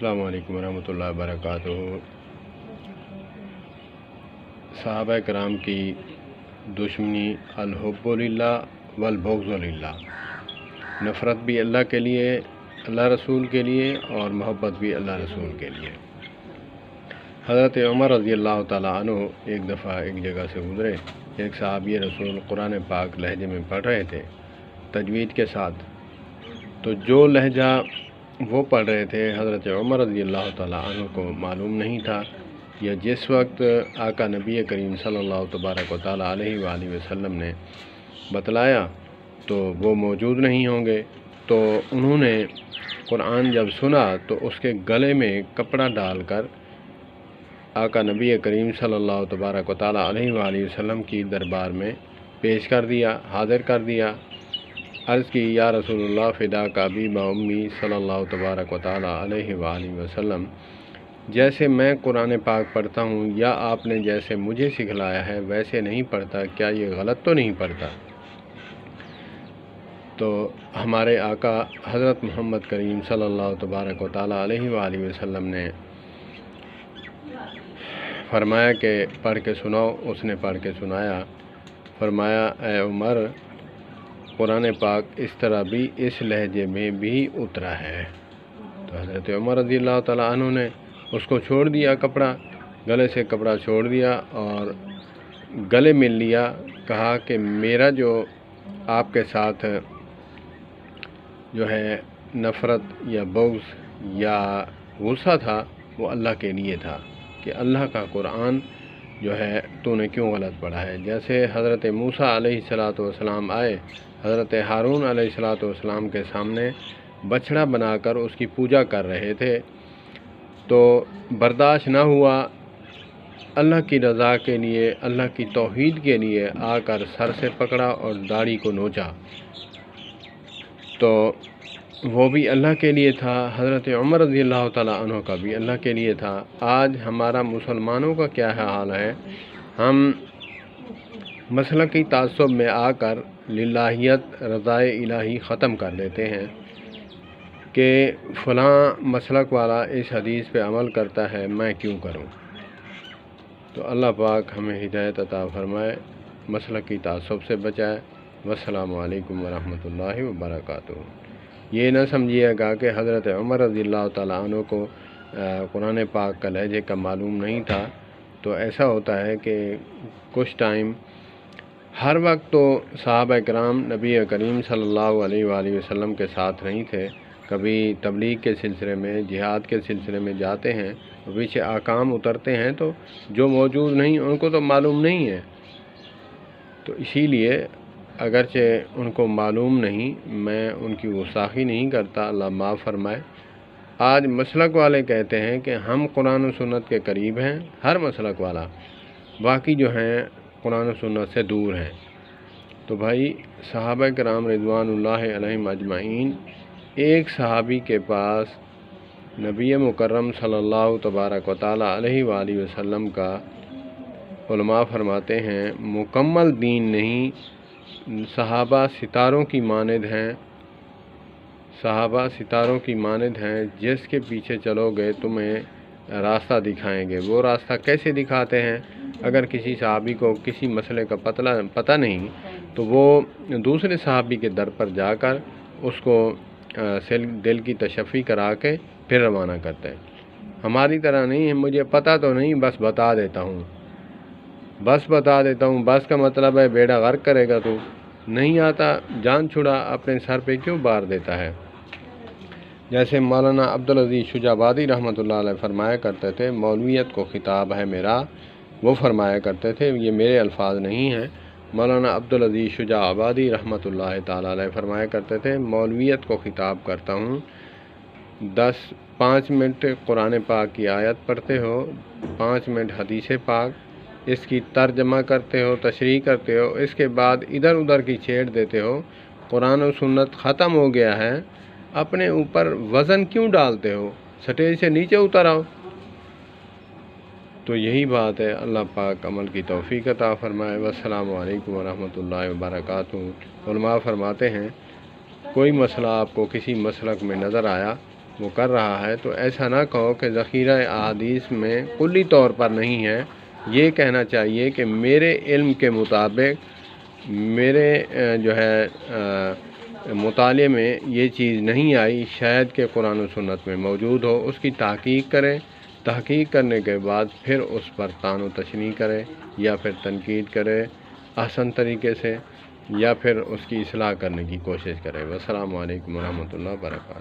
السلام علیکم ورحمۃ اللہ وبرکاتہ۔ صحابہ کرام کی دشمنی الحب للہ والبغض للہ، نفرت بھی اللہ کے لیے، اللہ رسول کے لیے، اور محبت بھی اللہ رسول کے لیے۔ حضرت عمر رضی اللہ تعالیٰ عنہ ایک دفعہ ایک جگہ سے گزرے، ایک صحابی رسول قرآن پاک لہجے میں پڑھ رہے تھے تجوید کے ساتھ، تو جو لہجہ وہ پڑھ رہے تھے حضرت عمر رضی اللہ تعالیٰ عنہ کو معلوم نہیں تھا، یا جس وقت آقا نبی کریم صلی اللہ تبارک و تعالیٰ علیہ وآلہ وسلم نے بتلایا تو وہ موجود نہیں ہوں گے، تو انہوں نے قرآن جب سنا تو اس کے گلے میں کپڑا ڈال کر آقا نبی کریم صلی اللہ تبارک و تعالیٰ علیہ وآلہ وسلم کی دربار میں پیش کر دیا، حاضر کر دیا۔ عرض کی، یا رسول اللہ فدا کا ابی و امی صلی اللہ تبارک و تعالیٰ علیہ وآلہ وسلم، جیسے میں قرآن پاک پڑھتا ہوں یا آپ نے جیسے مجھے سکھلایا ہے ویسے نہیں پڑھتا، کیا یہ غلط تو نہیں پڑھتا؟ تو ہمارے آقا حضرت محمد کریم صلی اللہ تبارک و تعالیٰ علیہ وآلہ وسلم نے فرمایا کہ پڑھ کے سناؤ۔ اس نے پڑھ کے سنایا، فرمایا اے عمر، قرآن پاک اس طرح بھی اس لہجے میں بھی اترا ہے۔ تو حضرت عمر رضی اللہ تعالیٰ عنہ نے اس کو چھوڑ دیا، کپڑا گلے سے کپڑا چھوڑ دیا اور گلے مل لیا، کہا کہ میرا جو آپ کے ساتھ جو ہے نفرت یا بغض یا غصہ تھا وہ اللہ کے لیے تھا کہ اللہ کا قرآن جو ہے تو نے کیوں غلط پڑھا ہے۔ جیسے حضرت موسیٰ علیہ السلام آئے، حضرت ہارون علیہ السلام کے سامنے بچھڑا بنا کر اس کی پوجا کر رہے تھے، تو برداشت نہ ہوا، اللہ کی رضا کے لیے، اللہ کی توحید کے لیے آ کر سر سے پکڑا اور داڑھی کو نوچا، تو وہ بھی اللہ کے لیے تھا۔ حضرت عمر رضی اللہ تعالیٰ عنہ کا بھی اللہ کے لیے تھا۔ آج ہمارا مسلمانوں کا کیا حال ہے؟ ہم مسلکی تعصب میں آ کر للہیت، رضائے الہی ختم کر دیتے ہیں کہ فلاں مسلک والا اس حدیث پہ عمل کرتا ہے، میں کیوں کروں؟ تو اللہ پاک ہمیں ہدایت عطا فرمائے، مسلکی تعصب سے بچائے۔ والسلام علیکم ورحمۃ اللہ وبرکاتہ۔ یہ نہ سمجھیے گا کہ حضرت عمر رضی اللہ تعالیٰ عنہ کو قرآن پاک کا لہجے کا معلوم نہیں تھا، تو ایسا ہوتا ہے کہ کچھ ٹائم ہر وقت تو صحابہ کرام نبی کریم صلی اللہ علیہ وآلہ وسلم کے ساتھ نہیں تھے، کبھی تبلیغ کے سلسلے میں، جہاد کے سلسلے میں جاتے ہیں، پیچھے احکام اترتے ہیں، تو جو موجود نہیں ان کو تو معلوم نہیں ہے، تو اسی لیے اگرچہ ان کو معلوم نہیں، میں ان کی گستاخی نہیں کرتا، اللہ معاف فرمائے۔ آج مسلک والے کہتے ہیں کہ ہم قرآن و سنت کے قریب ہیں، ہر مسلک والا، باقی جو ہیں قرآن و سنت سے دور ہیں۔ تو بھائی صحابہ کرام رضوان اللہ علیہم اجمعین، ایک صحابی کے پاس نبی مکرم صلی اللہ تبارک و تعالیٰ علیہ وآلہ وسلم کا علماء فرماتے ہیں مکمل دین نہیں، صحابہ ستاروں کی مانند ہیں، صحابہ ستاروں کی مانند ہیں، جس کے پیچھے چلو گے تمہیں راستہ دکھائیں گے۔ وہ راستہ کیسے دکھاتے ہیں؟ اگر کسی صحابی کو کسی مسئلے کا پتہ نہیں تو وہ دوسرے صحابی کے در پر جا کر اس کو دل کی تشفی کرا کے پھر روانہ کرتے ہیں۔ ہماری طرح نہیں ہے، مجھے پتہ تو نہیں، بس بتا دیتا ہوں، بس کا مطلب ہے بیڑا غرق کرے گا، تو نہیں آتا جان چھڑا اپنے سر پہ کیوں بار دیتا ہے؟ جیسے مولانا عبدالعزیز شجاع آبادی رحمۃ اللہ علیہ فرمایا کرتے تھے، مولویت کو خطاب ہے میرا، وہ فرمایا کرتے تھے، یہ میرے الفاظ نہیں ہیں، مولانا عبدالعزیز شجاع آبادی رحمۃ اللہ تعالیٰ علیہ فرمایا کرتے تھے، مولویت کو خطاب کرتا ہوں، 5 منٹ قرآن پاک کی آیت پڑھتے ہو، 5 منٹ حدیث پاک، اس کی ترجمہ کرتے ہو، تشریح کرتے ہو، اس کے بعد ادھر ادھر کی چھیڑ دیتے ہو، قرآن و سنت ختم ہو گیا ہے، اپنے اوپر وزن کیوں ڈالتے ہو؟ سٹیج سے نیچے اتر آؤ۔ تو یہی بات ہے، اللہ پاک عمل کی توفیق عطا فرمائے۔ والسلام علیکم ورحمۃ اللہ وبرکاتہ۔ علماء فرماتے ہیں کوئی مسئلہ آپ کو کسی مسلک میں نظر آیا وہ کر رہا ہے تو ایسا نہ کہو کہ ذخیرہ احادیث میں کلی طور پر نہیں ہے، یہ کہنا چاہیے کہ میرے علم کے مطابق میرے جو ہے مطالعے میں یہ چیز نہیں آئی، شاید کہ قرآن و سنت میں موجود ہو، اس کی تحقیق کریں، تحقیق کرنے کے بعد پھر اس پر طعن و تشنیع کرے یا پھر تنقید کرے احسن طریقے سے، یا پھر اس کی اصلاح کرنے کی کوشش کرے۔ والسلام علیکم ورحمۃ اللہ وبرکاتہ۔